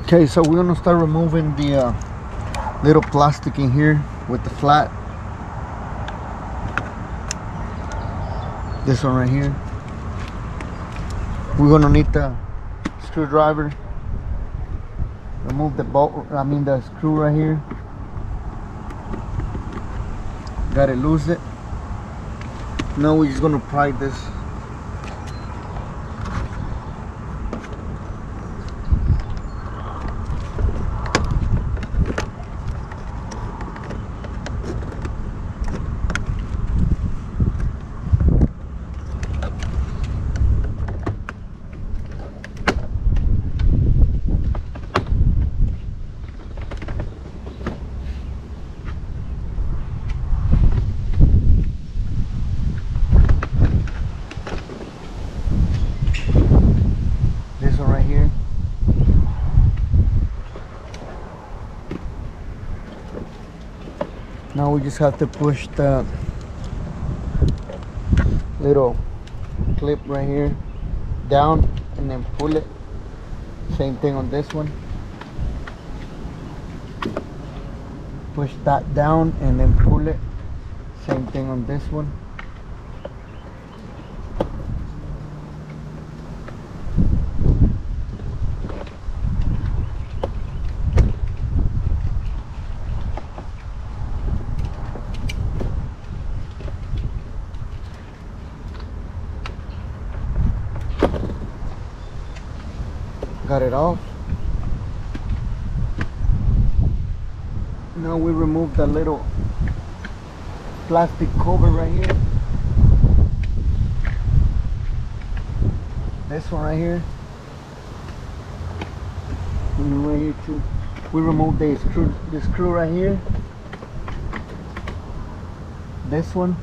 Okay, so we're gonna start removing the little plastic in here with the flat. This one right here. We're gonna need the screwdriver. Remove the bolt, the screw right here. Gotta lose it. Now we're just gonna pry this. This one right here. Now we just have to push the little clip right here down and then pull it. Same thing on this one. Push that down and then pull it. Same thing on this one. Got it off. Now we remove the little plastic cover right here. This one right here. And right here too. We remove the screw right here. This one.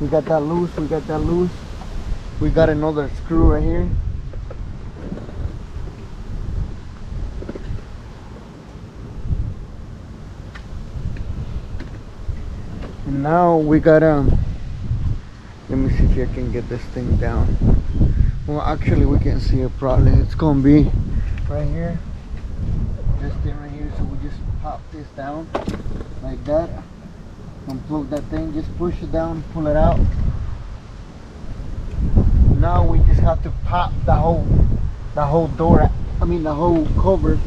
We got that loose. We got another screw right here. And now we gotta, let me see if I can get this thing down. Well, actually we can see it probably. It's gonna be right here. This thing right here. So we just pop this down like that. Unplug that thing. Just push it down, pull it out. Now we just have to pop the whole door. The whole cover.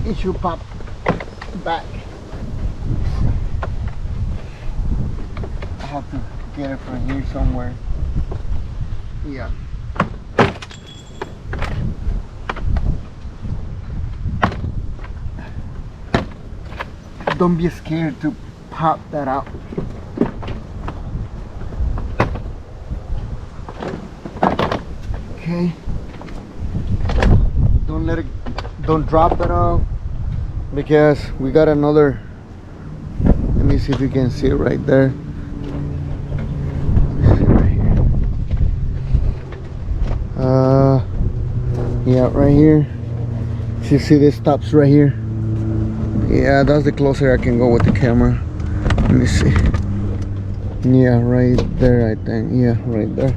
It should pop back. I have to get it from here somewhere. Yeah. Don't be scared to pop that out. Okay. Don't drop it off, because we got another. Let me see if you can see it right there. Yeah, right here. You see this stops right here. Yeah, that's the closer I can go with the camera. Let me see. Yeah, right there, I think. Yeah, right there.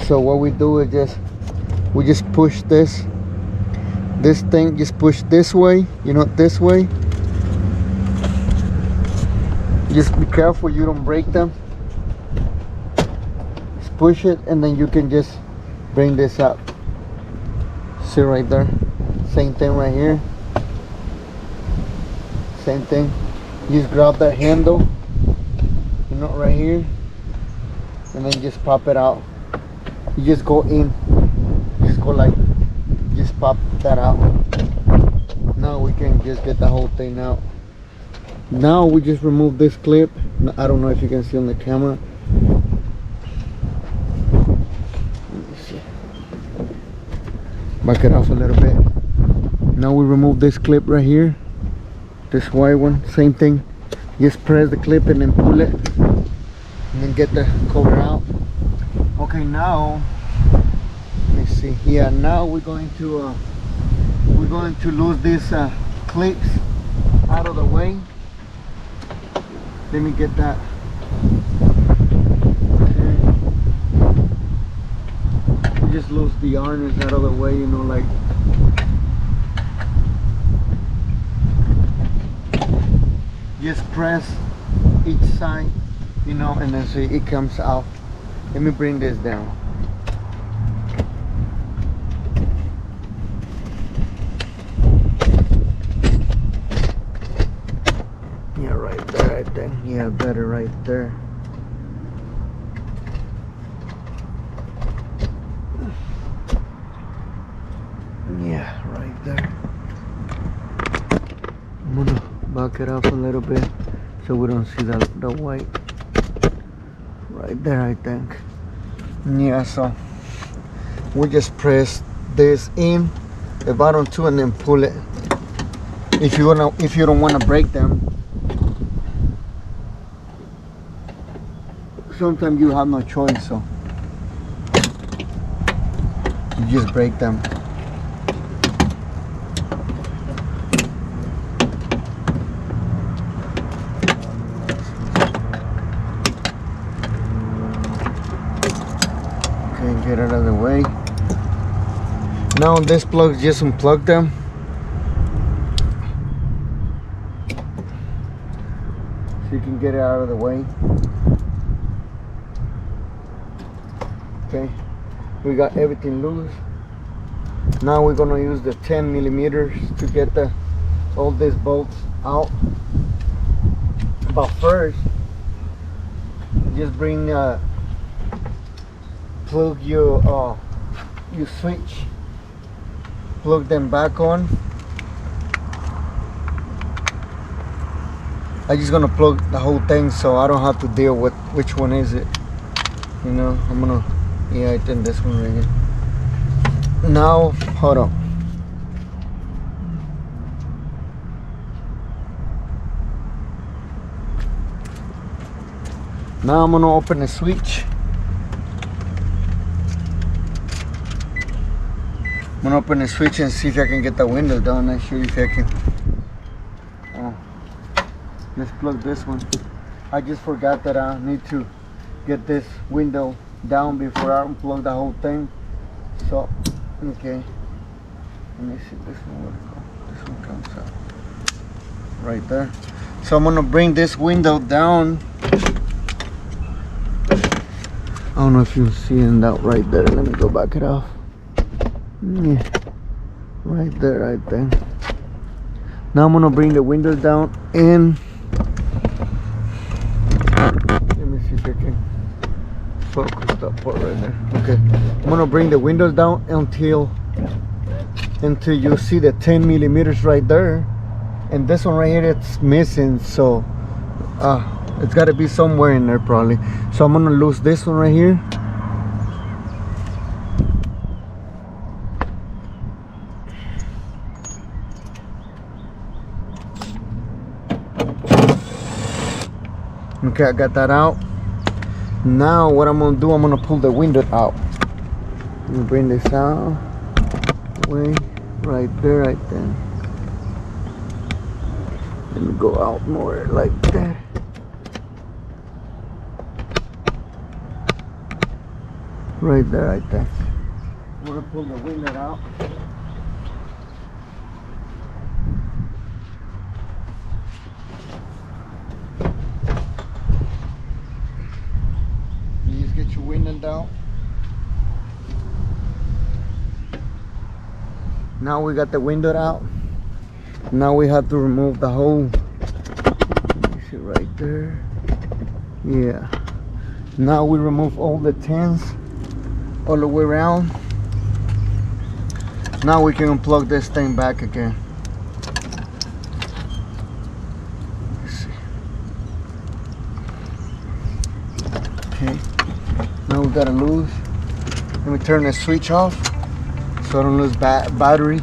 So what we do is we just push this thing, just push this way, this way. Just be careful you don't break them. Just push it and then you can just bring this up. See right there? Same thing right here. Same thing. You just grab that handle, right here, and then just pop it out. You just go in. Just pop that out. Now we can just get the whole thing out. Now we just remove this clip. I don't know if you can see on the camera. Let me see. Back it off a little bit. Now we remove this clip right here. This white one, same thing. Just press the clip and then pull it, and then get the cover out. Okay, now let me see. Yeah, now we're going to lose these clips out of the way. Let me get that. Okay. just lose the harness out of the way, you know, like just press each side, you know, and then see it comes out. Let me bring this down. Yeah, right there, I think. Yeah, better right there. Yeah, right there. I'm gonna back it up a little bit so we don't see the white. Right there, I think. Yeah, so we just press this in the bottom too and then pull it. If you don't want to break them, sometimes you have no choice, so you just break them. Get it out of the way. Now on this plug, just unplug them. So you can get it out of the way. Okay, we got everything loose. Now we're gonna use the 10 millimeters to get all these bolts out. But first, just bring plug your switch, plug them back on. I'm just gonna plug the whole thing so I don't have to deal with which one is it, you know. I'm gonna, yeah, I think this one right here. Now hold on. Now I'm gonna open the switch. I'm gonna open the switch and see if I can get the window down. Not sure if I can. Oh, let's plug this one. I just forgot that I need to get this window down before I unplug the whole thing. So, okay. Let me see this one. Where it go? This one comes out right there. So I'm gonna bring this window down. I don't know if you're seeing that right there. Let me go back it off. Yeah, right there, right there. Now I'm gonna bring the windows down and let me see if I can focus that part right there. Okay, I'm gonna bring the windows down until you see the 10 millimeters right there, and this one right here, it's missing, so it's got to be somewhere in there probably. So I'm gonna lose this one right here. Okay, I got that out. Now what I'm gonna do, I'm gonna pull the window out. Let me bring this out. Way right there, right there. Let me go out more like that. Right there, right there. I'm gonna pull the window out. Get your window down. Now we got the window out. Now we have to remove the whole. You see right there. Yeah. Now we remove all the tins all the way around. Now we can unplug this thing back again. Let's see. Okay. Now we gotta lose. Let me turn the switch off so I don't lose battery.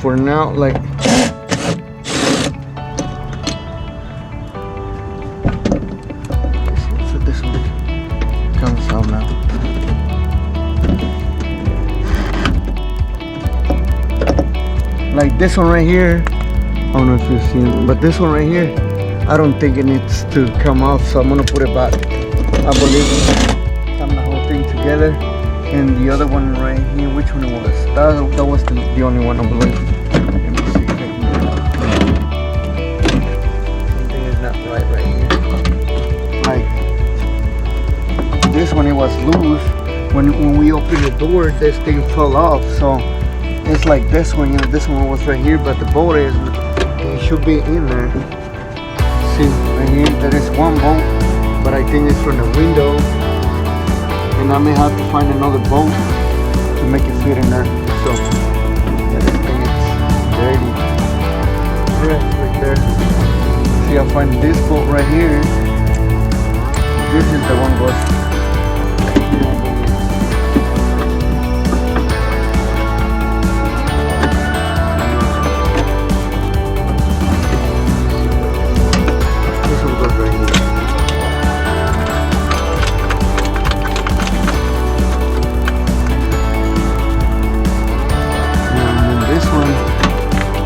For now, like so this one comes out now. this one right here, I don't know if you've seen it, but this one right here, I don't think it needs to come off, so I'm gonna put it back. I believe I'm the whole thing together. And the other one right here, which one it was? That was the only one, I believe. Let me see if I can get it out. Something is not right here. Like this one, it was loose. When we opened the door, this thing fell off. So it's like this one, this one was right here, but the bolt it should be in there. See right here, there is one bolt, but I think it's from the window. And I may have to find another bolt to make it fit in there. So this thing is dirty. Right there. See, I'll find this bolt right here. This is the one goes. This one goes right here.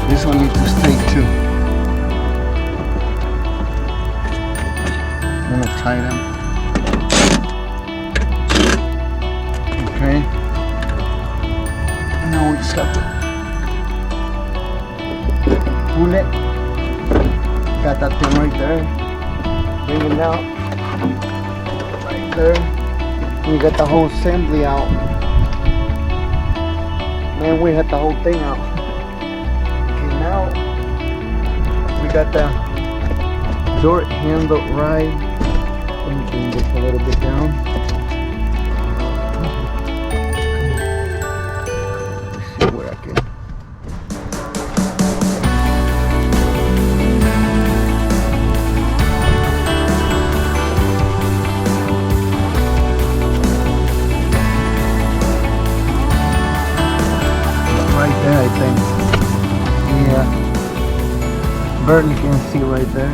This one needs to stay too. I'm gonna tie them. Okay. Now we just have to pull it. Got that thing right there. Bring it out. Right there. We got the whole assembly out. Man, we had the whole thing out. Now we got the door handle right. Let me bring this a little bit down. Let's see where I can. Right there, I think. Yeah, barely can see right there.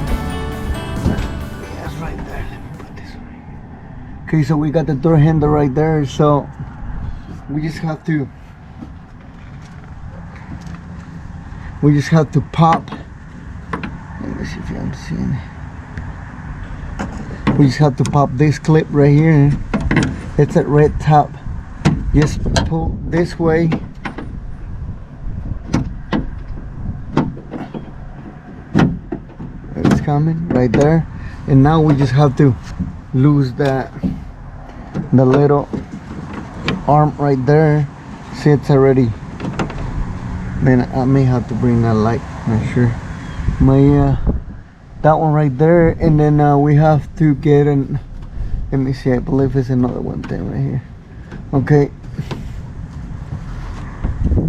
Yes, right there. Let me put this right. Okay, so we got the door handle right there. So we just have to pop. Let me see if you can see it. We just have to pop this clip right here. It's a red top. Just pull this way. Coming right there, and now we just have to lose the little arm right there. See, it's already. Man, I may have to bring that light. Not sure. That one right there, and then we have to get an. Let me see. I believe it's another one thing right here. Okay.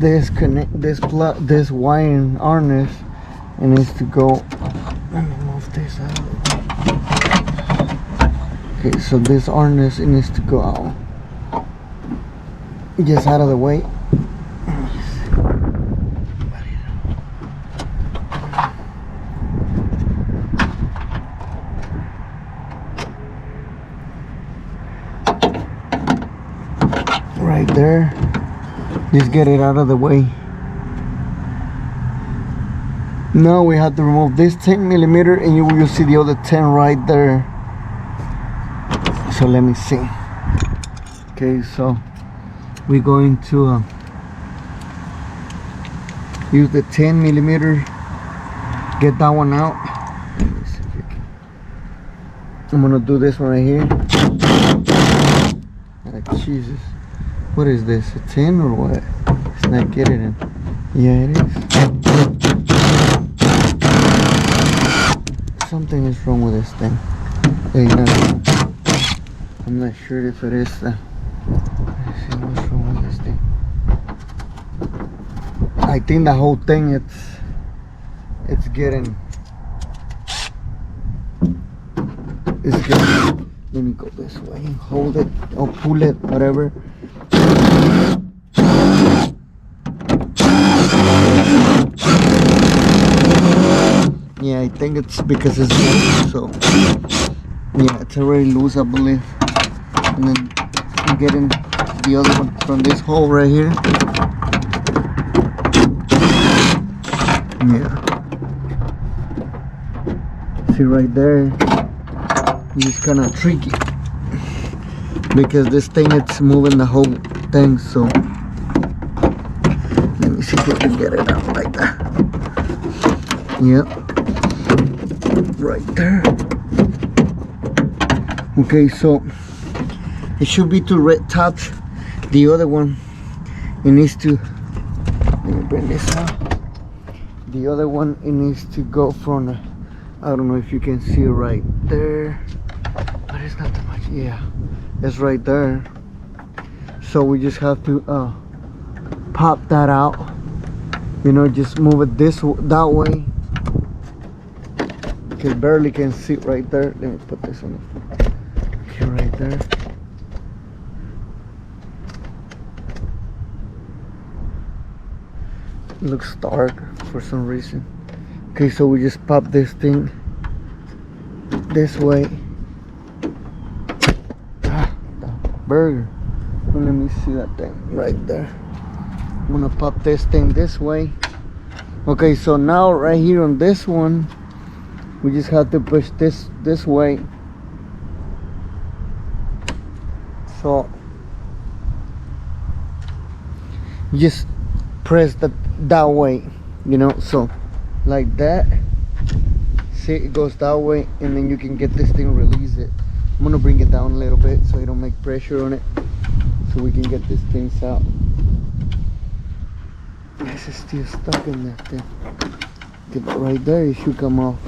This wiring harness, it needs to go. Let me move this out. Okay, so this harness, it needs to go out. Just out of the way. Right there. Just get it out of the way. Now we have to remove this 10mm, and you will see the other 10 right there. So let me see. Okay, so we're going to use the 10mm. Get that one out. Let me see if you can. I'm gonna do this one right here. Like Jesus, what is this? A 10 or what? It's not getting in. Yeah, it is. Something is wrong with this thing. Hey, no. I'm not sure if it is. Let's see what's wrong with this thing. I think the whole thing it's getting. Let me go this way. Hold it or pull it, whatever. Yeah, I think it's because it's loose, so yeah, it's already loose, I believe. And then I'm getting the other one from this hole right here. Yeah. See right there, it's kind of tricky because this thing, it's moving the whole thing. So let me see if I can get it out like that. Yep, right there. Okay, so it should be to red tops. The other one, it needs to, let me bring this out. The other one, it needs to go from I don't know if you can see right there, but it's not that much. Yeah, it's right there. So we just have to pop that out, you know, just move it that way. Okay, barely can see right there. Let me put this on. Okay, right there. It looks dark for some reason. Okay, so we just pop this thing this way. The burger. Well, let me see that thing right there. I'm gonna pop this thing this way. Okay, so now right here on this one, we just have to push this way. So you just press that way, you know, so like that. See, it goes that way, and then you can get this thing, release it. I'm gonna bring it down a little bit so you don't make pressure on it, so we can get these things out. This is still stuck in that thing. Okay, but right there it should come off.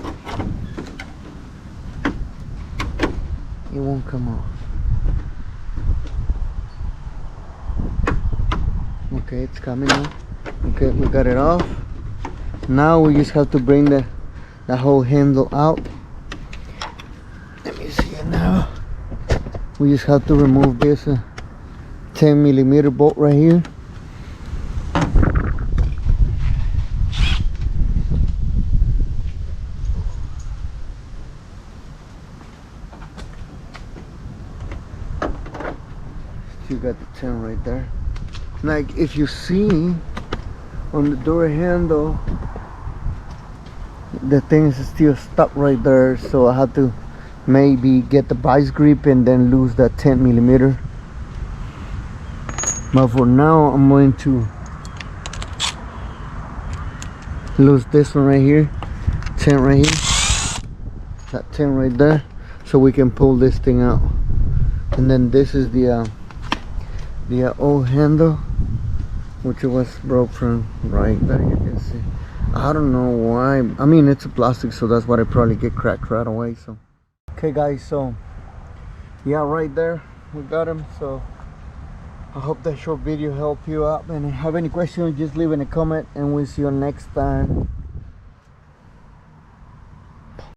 It won't come off. Okay, it's coming off. Okay, we got it off. Now we just have to bring the whole handle out. Let me see it now. We just have to remove this 10mm bolt right here. You got the 10 right there. Like if you see on the door handle, the thing is still stuck right there, so I have to maybe get the vice grip and then lose that 10mm. But for now I'm going to lose this one right here, 10 right here, that 10 right there, so we can pull this thing out. And then this is the old handle, which was broke from right there, you can see. I don't know why. I mean, it's a plastic, so that's why it probably get cracked right away. So okay guys, so yeah, right there we got him. So I hope that short video helped you out, and if you have any questions, just leave in a comment, and we'll see you next time.